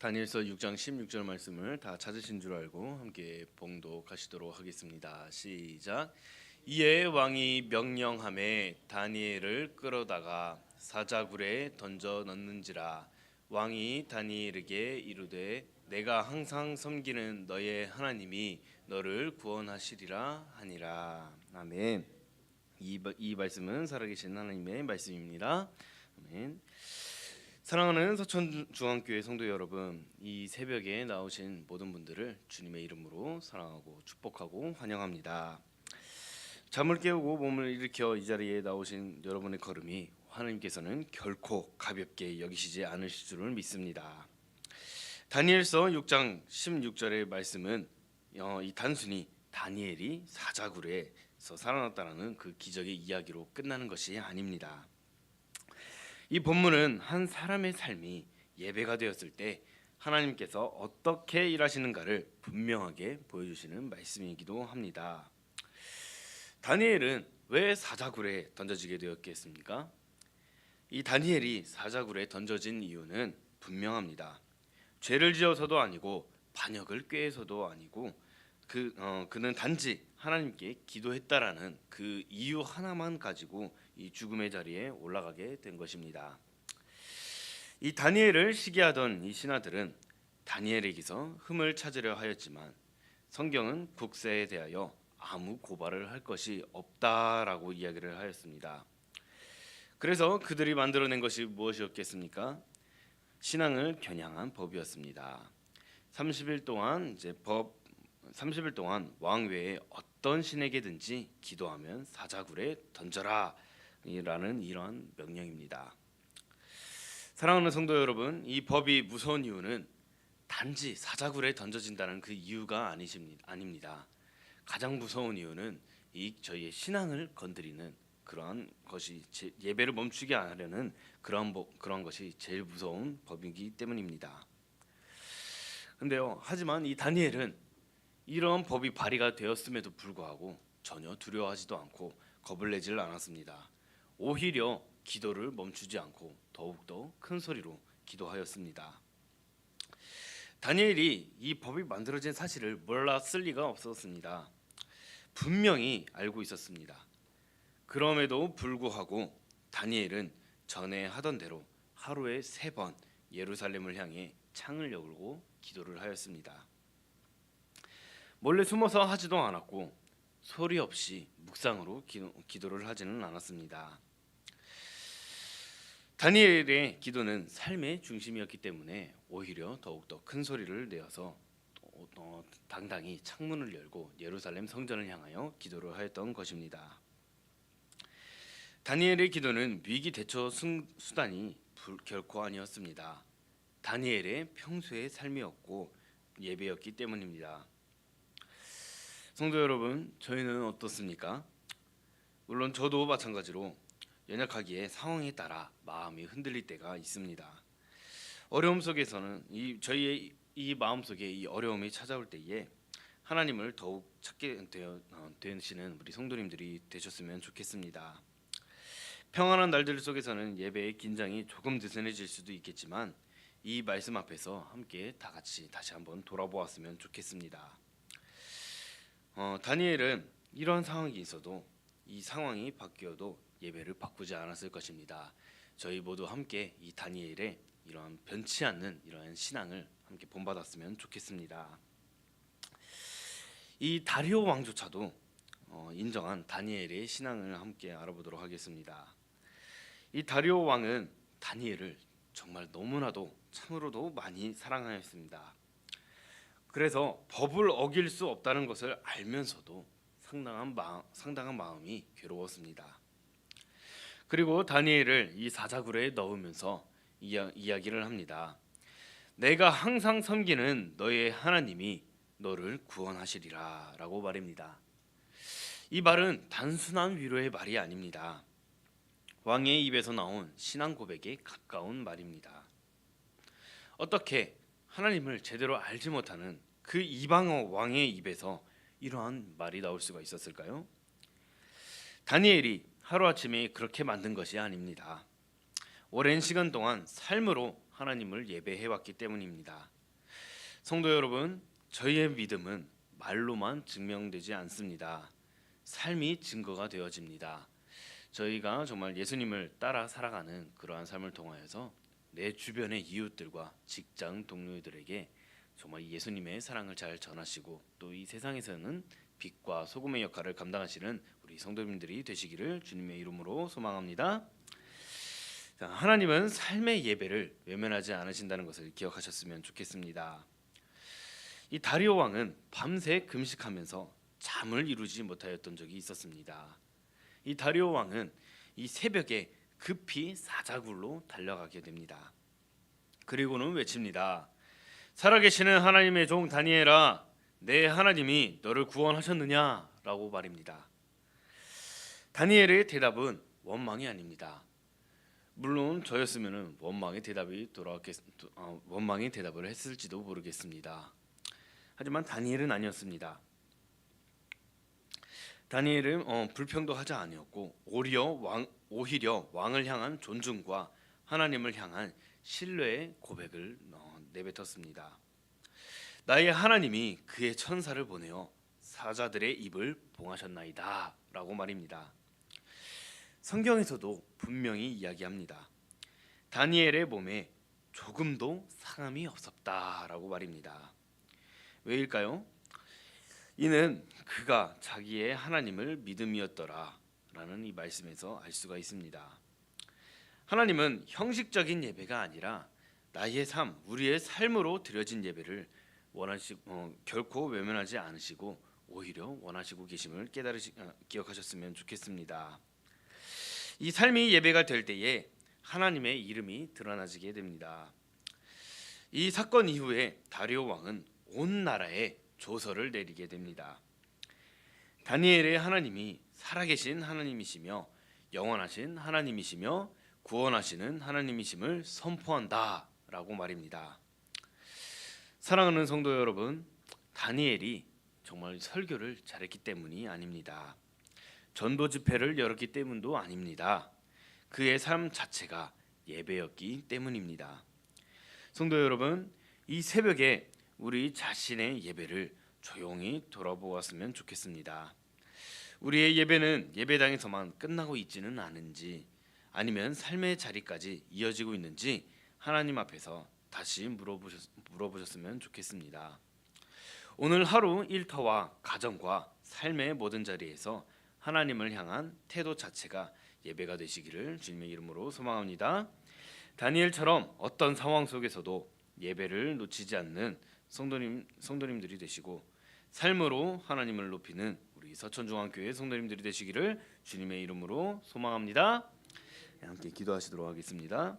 다니엘서 6장 16절 말씀을 다 찾으신 줄 알고 함께 봉독하시도록 하겠습니다. 시작. 이에 왕이 명령하매 다니엘을 끌어다가 사자굴에 던져 넣는지라. 왕이 다니엘에게 이르되 내가 항상 섬기는 너의 하나님이 너를 구원하시리라 하니라. 아멘. 이 말씀은 살아계신 하나님의 말씀입니다. 아멘. 사랑하는 서천중앙교회 성도 여러분, 이 새벽에 나오신 모든 분들을 주님의 이름으로 사랑하고 축복하고 환영합니다. 잠을 깨우고 몸을 일으켜 이 자리에 나오신 여러분의 걸음이 하나님께서는 결코 가볍게 여기시지 않으실 줄을 믿습니다. 다니엘서 6장 16절의 말씀은 이 단순히 다니엘이 사자굴에서 살아났다는 그 기적의 이야기로 끝나는 것이 아닙니다. 이 본문은 한 사람의 삶이 예배가 되었을 때 하나님께서 어떻게 일하시는가를 분명하게 보여주시는 말씀이기도 합니다. 다니엘은 왜 사자굴에 던져지게 되었겠습니까? 이 다니엘이 사자굴에 던져진 이유는 분명합니다. 죄를 지어서도 아니고 반역을 꾀해서도 아니고 그는 단지 하나님께 기도했다라는 그 이유 하나만 가지고 이 죽음의 자리에 올라가게 된 것입니다. 이 다니엘을 시기하던 이 신하들은 다니엘에게서 흠을 찾으려 하였지만 성경은 국세에 대하여 아무 고발을 할 것이 없다라고 이야기를 하였습니다. 그래서 그들이 만들어낸 것이 무엇이었겠습니까? 신앙을 겨냥한 법이었습니다. 30일 동안 왕 외에 어떤 신에게든지 기도하면 사자굴에 던져라 라는 이러한 명령입니다. 사랑하는 성도 여러분, 이 법이 무서운 이유는 단지 사자굴에 던져진다는 그 이유가 아닙니다. 가장 무서운 이유는 저희의 신앙을 건드리는 그러한 것이 예배를 멈추게 하려는 그러한 것이 제일 무서운 법이기 때문입니다. 하지만 이 다니엘은 이런 법이 발의가 되었음에도 불구하고 전혀 두려워하지도 않고 겁을 내질 않았습니다. 오히려 기도를 멈추지 않고 더욱더 큰 소리로 기도하였습니다. 다니엘이 이 법이 만들어진 사실을 몰랐을 리가 없었습니다. 분명히 알고 있었습니다. 그럼에도 불구하고 다니엘은 전에 하던 대로 하루에 3번 예루살렘을 향해 창을 열고 기도를 하였습니다. 몰래 숨어서 하지도 않았고 소리 없이 묵상으로 기도를 하지는 않았습니다. 다니엘의 기도는 삶의 중심이었기 때문에 오히려 더욱더 큰 소리를 내어서 당당히 창문을 열고 예루살렘 성전을 향하여 기도를 하였던 것입니다. 다니엘의 기도는 위기 대처 수단이 결코 아니었습니다. 다니엘의 평소의 삶이었고 예배였기 때문입니다. 성도 여러분, 저희는 어떻습니까? 물론 저도 마찬가지로 연약하기에 상황에 따라 마음이 흔들릴 때가 있습니다. 어려움 속에서는 저희의 이 마음속에 이 어려움이 찾아올 때에 하나님을 더욱 찾게 되시는 우리 성도님들이 되셨으면 좋겠습니다. 평안한 날들 속에서는 예배의 긴장이 조금 느슨해질 수도 있겠지만 이 말씀 앞에서 함께 다 같이 다시 한번 돌아보았으면 좋겠습니다. 다니엘은 이러한 상황이 있어도 이 상황이 바뀌어도 예배를 바꾸지 않았을 것입니다. 저희 모두 함께 이 다니엘의 이러한 변치 않는 이러한 신앙을 함께 본받았으면 좋겠습니다. 이 다리오 왕조차도 인정한 다니엘의 신앙을 함께 알아보도록 하겠습니다. 이 다리오 왕은 다니엘을 정말 너무나도 참으로도 많이 사랑하였습니다. 그래서 법을 어길 수 없다는 것을 알면서도 상당한 마음이 괴로웠습니다. 그리고 다니엘을 이 사자굴에 넣으면서 이야기를 합니다. 내가 항상 섬기는 너의 하나님이 너를 구원하시리라 라고 말입니다. 이 말은 단순한 위로의 말이 아닙니다. 왕의 입에서 나온 신앙 고백에 가까운 말입니다. 어떻게 하나님을 제대로 알지 못하는 그 이방어 왕의 입에서 이러한 말이 나올 수가 있었을까요? 다니엘이 하루아침에 그렇게 만든 것이 아닙니다. 오랜 시간 동안 삶으로 하나님을 예배해 왔기 때문입니다. 성도 여러분, 저희의 믿음은 말로만 증명되지 않습니다. 삶이 증거가 되어집니다. 저희가 정말 예수님을 따라 살아가는 그러한 삶을 통하여서 내 주변의 이웃들과 직장 동료들에게 정말 예수님의 사랑을 잘 전하시고 또 이 세상에서는 빛과 소금의 역할을 감당하시는 우리 성도님들이 되시기를 주님의 이름으로 소망합니다. 자, 하나님은 삶의 예배를 외면하지 않으신다는 것을 기억하셨으면 좋겠습니다. 이 다리오 왕은 밤새 금식하면서 잠을 이루지 못하였던 적이 있었습니다. 이 다리오 왕은 이 새벽에 급히 사자굴로 달려가게 됩니다. 그리고는 외칩니다. 살아계시는 하나님의 종 다니엘아, 내 하나님이 너를 구원하셨느냐라고 말입니다. 다니엘의 대답은 원망이 아닙니다. 물론 저였으면 원망의 대답을 했을지도 모르겠습니다. 하지만 다니엘은 아니었습니다. 다니엘은 불평도 하지 아니었고 오히려 왕을 향한 존중과 하나님을 향한 신뢰의 고백을 내뱉었습니다. 나의 하나님이 그의 천사를 보내어 사자들의 입을 봉하셨나이다 라고 말입니다. 성경에서도 분명히 이야기합니다. 다니엘의 몸에 조금도 상함이 없었다라고 말입니다. 왜일까요? 이는 그가 자기의 하나님을 믿음이었더라라는 이 말씀에서 알 수가 있습니다. 하나님은 형식적인 예배가 아니라 나의 삶, 우리의 삶으로 드려진 예배를 결코 외면하지 않으시고 오히려 원하시고 계심을 기억하셨으면 좋겠습니다. 이 삶이 예배가 될 때에 하나님의 이름이 드러나지게 됩니다. 이 사건 이후에 다리오 왕은 온 나라에 조서를 내리게 됩니다. 다니엘의 하나님이 살아계신 하나님이시며 영원하신 하나님이시며 구원하시는 하나님이심을 선포한다라고 말입니다. 사랑하는 성도 여러분, 다니엘이 정말 설교를 잘했기 때문이 아닙니다. 전도 집회를 열었기 때문도 아닙니다. 그의 삶 자체가 예배였기 때문입니다. 성도 여러분, 이 새벽에 우리 자신의 예배를 조용히 돌아보았으면 좋겠습니다. 우리의 예배는 예배당에서만 끝나고 있지는 않은지 아니면 삶의 자리까지 이어지고 있는지 하나님 앞에서 다시 물어보셨으면 좋겠습니다. 오늘 하루 일터와 가정과 삶의 모든 자리에서 하나님을 향한 태도 자체가 예배가 되시기를 주님의 이름으로 소망합니다. 다니엘처럼 어떤 상황 속에서도 예배를 놓치지 않는 성도님들이 되시고 삶으로 하나님을 높이는 우리 서천중앙교회 성도님들이 되시기를 주님의 이름으로 소망합니다. 함께 기도하시도록 하겠습니다.